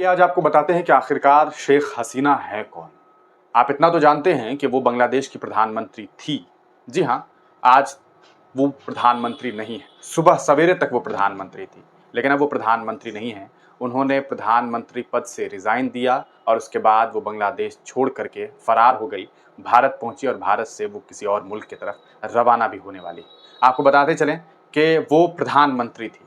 चलिए आज आपको बताते हैं कि आखिरकार शेख हसीना है कौन। आप इतना तो जानते हैं कि वो बांग्लादेश की प्रधानमंत्री थी। जी हाँ, आज वो प्रधानमंत्री नहीं है। सुबह सवेरे तक वो प्रधानमंत्री थी, लेकिन अब वो प्रधानमंत्री नहीं है। उन्होंने प्रधानमंत्री पद से रिज़ाइन दिया और उसके बाद वो बांग्लादेश छोड़ करके फ़रार हो गई, भारत पहुंची और भारत से वो किसी और मुल्क की तरफ रवाना भी होने वाली। आपको बताते चलें कि वो प्रधानमंत्री थी,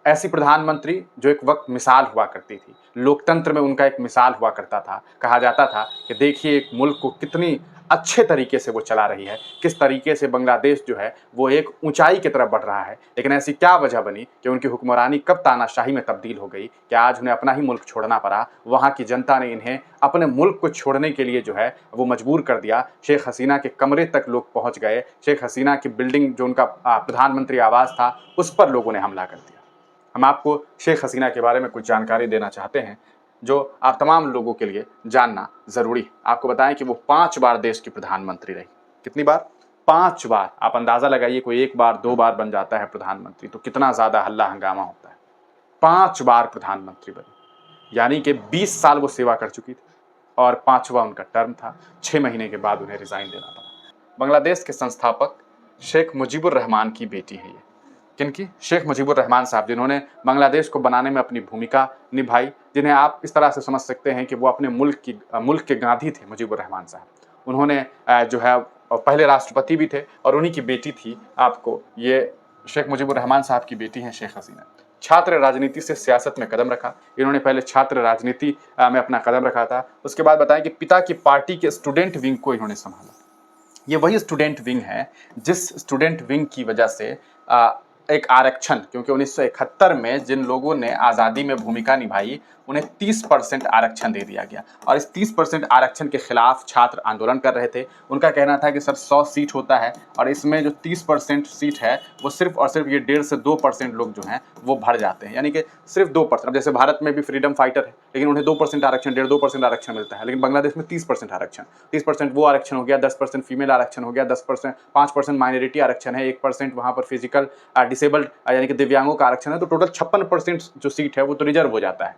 ऐसी प्रधानमंत्री जो एक वक्त मिसाल हुआ करती थी। लोकतंत्र में उनका एक मिसाल हुआ करता था। कहा जाता था कि देखिए एक मुल्क को कितनी अच्छे तरीके से वो चला रही है, किस तरीके से बांग्लादेश जो है वो एक ऊंचाई की तरफ बढ़ रहा है। लेकिन ऐसी क्या वजह बनी कि उनकी हुक्मरानी कब तानाशाही में तब्दील हो गई कि आज उन्हें अपना ही मुल्क छोड़ना पड़ा। वहाँ की जनता ने इन्हें अपने मुल्क को छोड़ने के लिए जो है वो मजबूर कर दिया। शेख हसीना के कमरे तक लोग पहुँच गए। शेख हसीना की बिल्डिंग जो उनका प्रधानमंत्री आवास था उस पर लोगों ने हमला कर दिया। हम आपको शेख हसीना के बारे में कुछ जानकारी देना चाहते हैं जो आप तमाम लोगों के लिए जानना ज़रूरी है। आपको बताएं कि वो 5 बार देश की प्रधानमंत्री रही। कितनी बार? 5 बार। आप अंदाज़ा लगाइए, कोई 1 बार 2 बार बन जाता है प्रधानमंत्री तो कितना ज़्यादा हल्ला हंगामा होता है। 5 बार प्रधानमंत्री बनी, यानी कि 20 साल वो सेवा कर चुकी थी और 5वां उनका टर्म था। 6 महीने के बाद उन्हें रिज़ाइन देना पड़ा। बांग्लादेश के संस्थापक शेख मुजीबुर रहमान की बेटी है ये। किनकी? शेख मुजीबुर रहमान साहब, जिन्होंने बांग्लादेश को बनाने में अपनी भूमिका निभाई, जिन्हें आप इस तरह से समझ सकते हैं कि वो अपने मुल्क के गांधी थे मुजीबुर रहमान साहब। उन्होंने जो है पहले राष्ट्रपति भी थे और उन्हीं की बेटी थी आपको ये शेख मुजीबुर रहमान साहब की बेटी हैं शेख हसीना। छात्र राजनीति से सियासत में कदम रखा। इन्होंने पहले छात्र राजनीति में अपना कदम रखा था। उसके बाद बताएं कि पिता की पार्टी के स्टूडेंट विंग को इन्होंने संभाला। ये वही स्टूडेंट विंग है जिस स्टूडेंट विंग की वजह से एक आरक्षण, क्योंकि 1971 में जिन लोगों ने आज़ादी में भूमिका निभाई उन्हें 30% आरक्षण दे दिया गया और इस 30% आरक्षण के खिलाफ छात्र आंदोलन कर रहे थे। उनका कहना था कि सर 100 सीट होता है और इसमें जो 30% सीट है वो सिर्फ और सिर्फ ये 1.5 से 2% लोग जो हैं वो भर जाते हैं, यानी कि सिर्फ 2%। अब जैसे भारत में भी फ्रीडम फाइटर है लेकिन उन्हें 2% आरक्षण, 1.5-2% आरक्षण मिलता है, लेकिन बांग्लादेश में 30% आरक्षण। 30% वो आरक्षण हो गया, 10% फीमेल आरक्षण हो गया, 10% 5% माइनॉरिटी आरक्षण है, 1% वहाँ पर फिजिकल डिसेबल्ड यानी कि दिव्यांगों का आरक्षण है। तो टोटल 56% जो सीट है वो तो रिजर्व हो जाता है।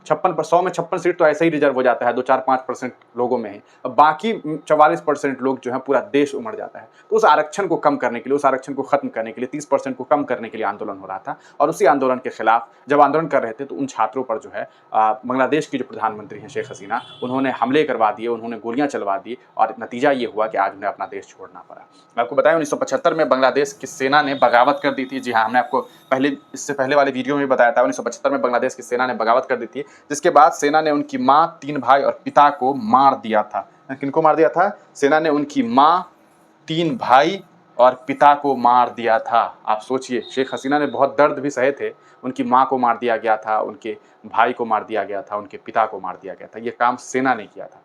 100 में 56 सीट तो ऐसे ही रिजर्व हो जाता है 2-4-5% लोगों में ही। अब बाकी 44% लोग जो है पूरा देश उमड़ जाता है। तो उस आरक्षण को कम करने के लिए, उस आरक्षण को खत्म करने के लिए 30% को कम करने के लिए आंदोलन हो रहा था और उसी आंदोलन के खिलाफ जब आंदोलन कर रहे थे तो उन छात्रों पर जो है बांग्लादेश की जो प्रधानमंत्री हैं शेख हसीना, उन्होंने हमले करवा दिए, उन्होंने गोलियां चलवा दी और नतीजा ये हुआ कि आज उन्हें अपना देश छोड़ना पड़ा। आपको बताया 1975 में बांग्लादेश की सेना ने बगावत कर दी थी। जी हाँ, हमने आपको इससे पहले वाले वीडियो में बताया था 1975 में बांग्लादेश की सेना ने बगावत कर दी थी, जिसके बाद सेना ने उनकी माँ, 3 भाई और पिता को मार दिया था। किनको मार दिया था? सेना ने उनकी माँ, 3 भाई और पिता को मार दिया था। आप सोचिए, शेख हसीना ने बहुत दर्द भी सहे थे। उनकी माँ को मार दिया गया था, उनके भाई को मार दिया गया था, उनके पिता को मार दिया गया था। ये काम सेना ने किया था,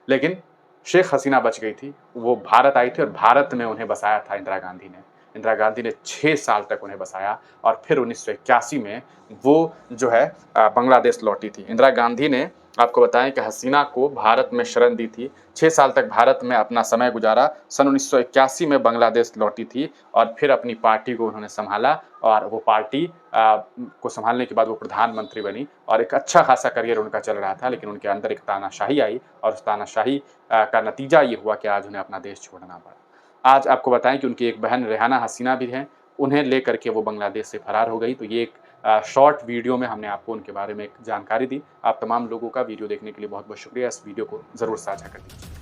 लेकिन शेख हसीना बच गई थी। वो भारत आई थी और भारत में उन्हें बसाया था इंदिरा गांधी ने। इंदिरा गांधी ने 6 साल तक उन्हें बसाया और फिर 1981 में वो जो है बांग्लादेश लौटी थी। इंदिरा गांधी ने आपको बताएं कि हसीना को भारत में शरण दी थी। 6 साल तक भारत में अपना समय गुजारा। सन 1981 में बांग्लादेश लौटी थी और फिर अपनी पार्टी को उन्होंने संभाला और वो पार्टी को संभालने के बाद वो प्रधानमंत्री बनी और एक अच्छा खासा करियर उनका चल रहा था। लेकिन उनके अंदर एक तानाशाही आई और उस तानाशाही का नतीजा ये हुआ कि आज उन्हें अपना देश छोड़ना पड़ा। आज आपको बताएं कि उनकी एक बहन रेहाना हसीना भी हैं, उन्हें लेकर के वो बांग्लादेश से फरार हो गई। तो ये एक शॉर्ट वीडियो में हमने आपको उनके बारे में एक जानकारी दी। आप तमाम लोगों का वीडियो देखने के लिए बहुत बहुत शुक्रिया। इस वीडियो को ज़रूर साझा कर दीजिए।